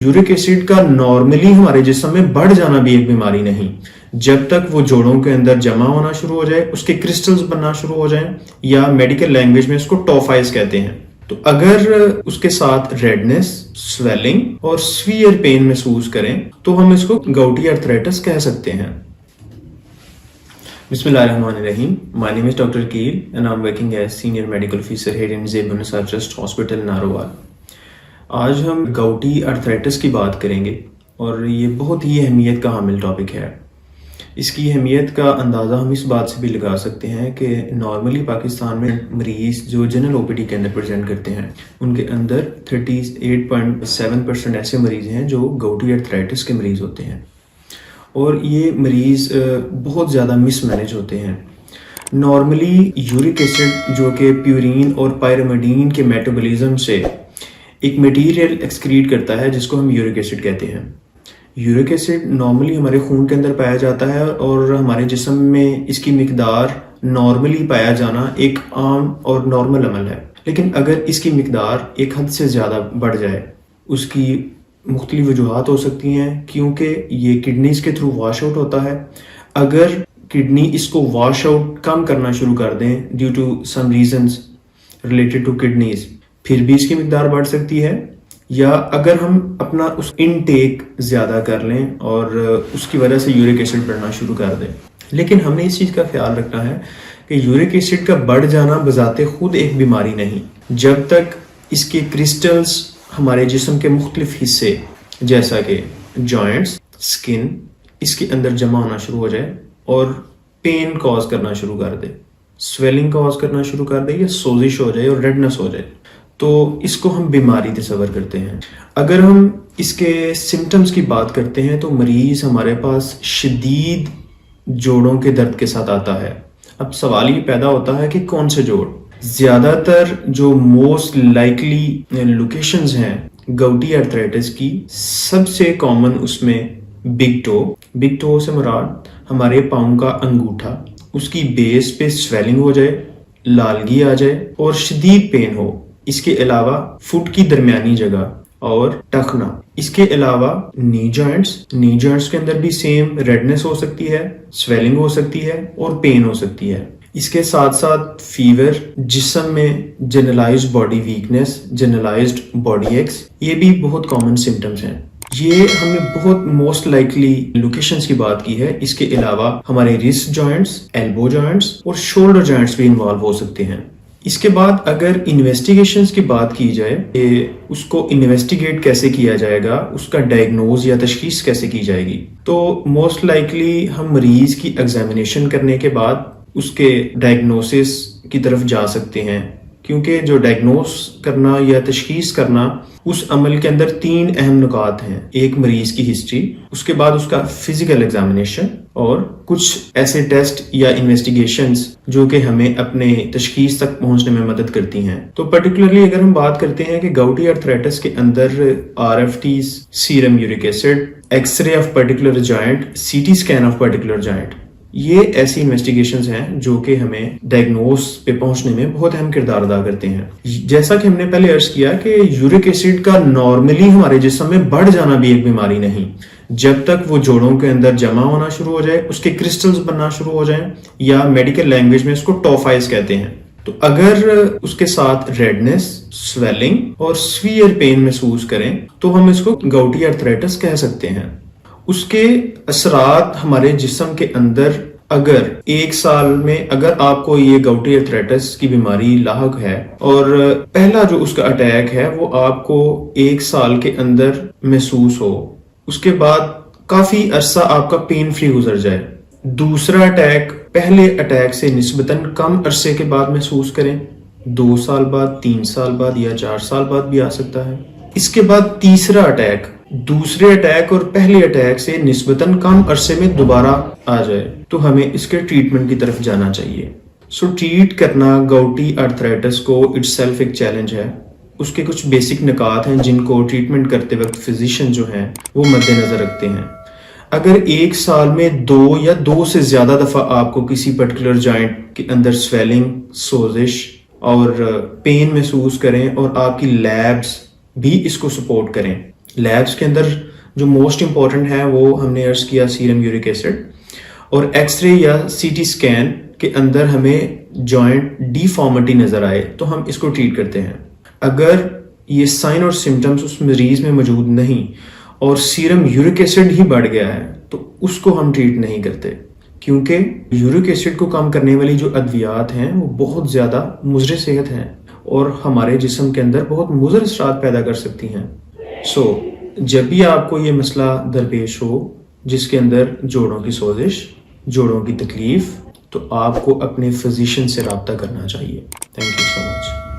Uric acid का normally हमारे जिस्म में बढ़ जाना भी एक बीमारी नहीं, जब तक वो जोड़ों के अंदर जमा होना शुरू हो जाए, उसके क्रिस्टल्स बनना शुरू हो जाएं, या मेडिकल लैंग्वेज में इसको टॉफाइज कहते हैं। तो अगर उसके साथ रेडनेस, स्वेलिंग और स्वीयर पेन महसूस करें तो हम इसको गाउटी आर्थराइटिस कह सकते हैं। Bismillahirrahmanirrahim. My name is Dr. Keel and I'm working as Senior Medical Officer here in Zeybun Nisar Trust Hospital, Narowal. आज हम गाउटी आर्थराइटिस की बात करेंगे और ये बहुत ही अहमियत का हामिल टॉपिक है। इसकी अहमियत का अंदाज़ा हम इस बात से भी लगा सकते हैं कि नॉर्मली पाकिस्तान में मरीज़ जो जनरल ओपीडी के अंदर प्रेजेंट करते हैं उनके अंदर 38.7% ऐसे मरीज़ हैं जो गाउटी आर्थराइटिस के मरीज़ होते हैं और ये मरीज़ बहुत ज़्यादा मिसमैनेज होते हैं। नॉर्मली यूरिक एसिड जो कि प्यूरिन और पायरिमिडीन के मेटाबॉलिज्म से एक मटेरियल एक्सक्रीट करता है जिसको हम यूरिक एसिड कहते हैं। यूरिक एसिड नॉर्मली हमारे खून के अंदर पाया जाता है और हमारे जिस्म में इसकी मिकदार नॉर्मली पाया जाना एक आम और नॉर्मल अमल है, लेकिन अगर इसकी मिकदार एक हद से ज़्यादा बढ़ जाए उसकी मुख्तलिफ वजूहात हो सकती हैं, क्योंकि ये किडनीज के थ्रू वॉश आउट होता है। अगर किडनी इसको वॉश आउट कम करना शुरू कर दें due to some reasons related to kidneys, फिर भी इसकी मिकदार बढ़ सकती है। या अगर हम अपना उस इनटेक ज़्यादा कर लें और उसकी वजह से यूरिक एसिड बढ़ना शुरू कर दें। लेकिन हमने इस चीज़ का ख्याल रखना है कि यूरिक एसिड का बढ़ जाना बजाते खुद एक बीमारी नहीं, जब तक इसके क्रिस्टल्स हमारे जिस्म के मुख्तलिफ हिस्से जैसा कि जॉइंट्स, स्किन, इसके अंदर जमा होना शुरू हो जाए और पेन कॉज करना शुरू कर दे, स्वेलिंग कॉज करना शुरू कर दे या सोजिश हो जाए और रेडनेस हो जाए, तो इसको हम बीमारी तस्वर करते हैं। अगर हम इसके सिम्टम्स की बात करते हैं तो मरीज़ हमारे पास शदीद जोड़ों के दर्द के साथ आता है। अब सवाल ये पैदा होता है कि कौन से जोड़। ज़्यादातर जो मोस्ट लाइकली लोकेशंस हैं गाउटी आर्थराइटिस की, सबसे कॉमन उसमें बिग टो से मुराद हमारे पाँव का अंगूठा, उसकी बेस पे स्वेलिंग हो जाए, लालगी आ जाए और शदीद पेन हो। इसके अलावा फुट की दरमियानी जगह और टखना। इसके अलावा नी जॉइंट्स के अंदर भी सेम रेडनेस हो सकती है, स्वेलिंग हो सकती है और पेन हो सकती है। इसके साथ साथ फीवर, जिस्म में generalised body weakness, generalised body aches, ये भी बहुत कॉमन सिम्टम्स हैं। ये हमने बहुत मोस्ट लाइकली लोकेशंस की बात की है। इसके अलावा हमारे रिस्ट जॉइंट्स, एल्बो जॉइंट्स और शोल्डर जॉइंट्स भी इन्वॉल्व हो सकते हैं। इसके बाद अगर इन्वेस्टिगेशंस की बात की जाए कि उसको इन्वेस्टिगेट कैसे किया जाएगा, उसका डायग्नोज या तशखीस कैसे की जाएगी, तो मोस्ट लाइकली हम मरीज की एग्जामिनेशन करने के बाद उसके डायग्नोसिस की तरफ जा सकते हैं, क्योंकि जो डायग्नोस करना या तशखीस करना उस अमल के अंदर 3 अहम नुकात हैं। एक मरीज की हिस्ट्री, उसके बाद उसका फिजिकल एग्जामिनेशन और कुछ ऐसे टेस्ट या इन्वेस्टिगेशंस जो कि हमें अपने तशखीस तक पहुंचने में मदद करती हैं। तो पर्टिकुलरली अगर हम बात करते हैं कि गाउटी आर्थराइटिस के अंदर RFTs, serum uric acid, x ray of particular joint, CT scan of particular joint, ये ऐसी इन्वेस्टिगेशंस हैं जो कि हमें डायग्नोस पे पहुंचने में बहुत अहम किरदार अदा करते हैं। जैसा कि हमने पहले अर्ज किया कि यूरिक एसिड का नॉर्मली हमारे जिस्म में बढ़ जाना भी एक बीमारी नहीं, जब तक वो जोड़ों के अंदर जमा होना शुरू हो जाए, उसके क्रिस्टल्स बनना शुरू हो जाएं, या मेडिकल लैंग्वेज में उसको टॉफाइज कहते हैं। तो अगर उसके साथ रेडनेस, स्वेलिंग और स्वीयर पेन महसूस करें तो हम इसको गाउटी आर्थराइटिस कह सकते हैं। उसके असरात हमारे जिस्म के अंदर, अगर 1 साल में अगर आपको ये गाउटी आर्थराइटिस की बीमारी लाहक है और पहला जो उसका अटैक है वो आपको 1 साल के अंदर महसूस हो, उसके बाद काफी अरसा आपका पेन फ्री गुजर जाए, दूसरा अटैक पहले अटैक से निस्बतन कम अरसे के बाद महसूस करें, 2 साल बाद, 3 साल बाद या 4 साल बाद भी आ सकता है। इसके बाद तीसरा अटैक दूसरे अटैक और पहले अटैक से निस्बतन कम अरसे में दोबारा आ जाए, तो हमें इसके ट्रीटमेंट की तरफ जाना चाहिए। ट्रीट करना गाउटी आर्थराइटिस को इटसेल्फ एक चैलेंज है। उसके कुछ बेसिक निकात हैं जिनको ट्रीटमेंट करते वक्त फिजिशियन जो हैं वो मद्देनजर रखते हैं। अगर 1 साल में 2 या 2 से ज्यादा दफा आपको किसी पर्टिकुलर जॉइंट के अंदर स्वेलिंग, सोजिश और पेन महसूस करें और आपकी लैब्स भी इसको सपोर्ट करें, لیبس کے اندر جو موسٹ امپورٹنٹ ہے وہ ہم نے عرض کیا سیرم یورک ایسڈ، اور ایکس رے یا سی ٹی اسکین کے اندر ہمیں جوائنٹ ڈیفارمٹی نظر آئے تو ہم اس کو ٹریٹ کرتے ہیں۔ اگر یہ سائن اور سمٹمز اس مریض میں موجود نہیں اور سیرم یورک ایسڈ ہی بڑھ گیا ہے تو اس کو ہم ٹریٹ نہیں کرتے، کیونکہ یورک ایسڈ کو کم کرنے والی جو ادویات ہیں وہ بہت زیادہ مضر صحت ہیں اور ہمارے جسم کے اندر بہت مضر اثرات پیدا کر سکتی ہیں۔ جب بھی آپ کو یہ مسئلہ درپیش ہو جس کے اندر جوڑوں کی سوزش، جوڑوں کی تکلیف، تو آپ کو اپنے فزیشین سے رابطہ کرنا چاہیے۔ Thank you so much.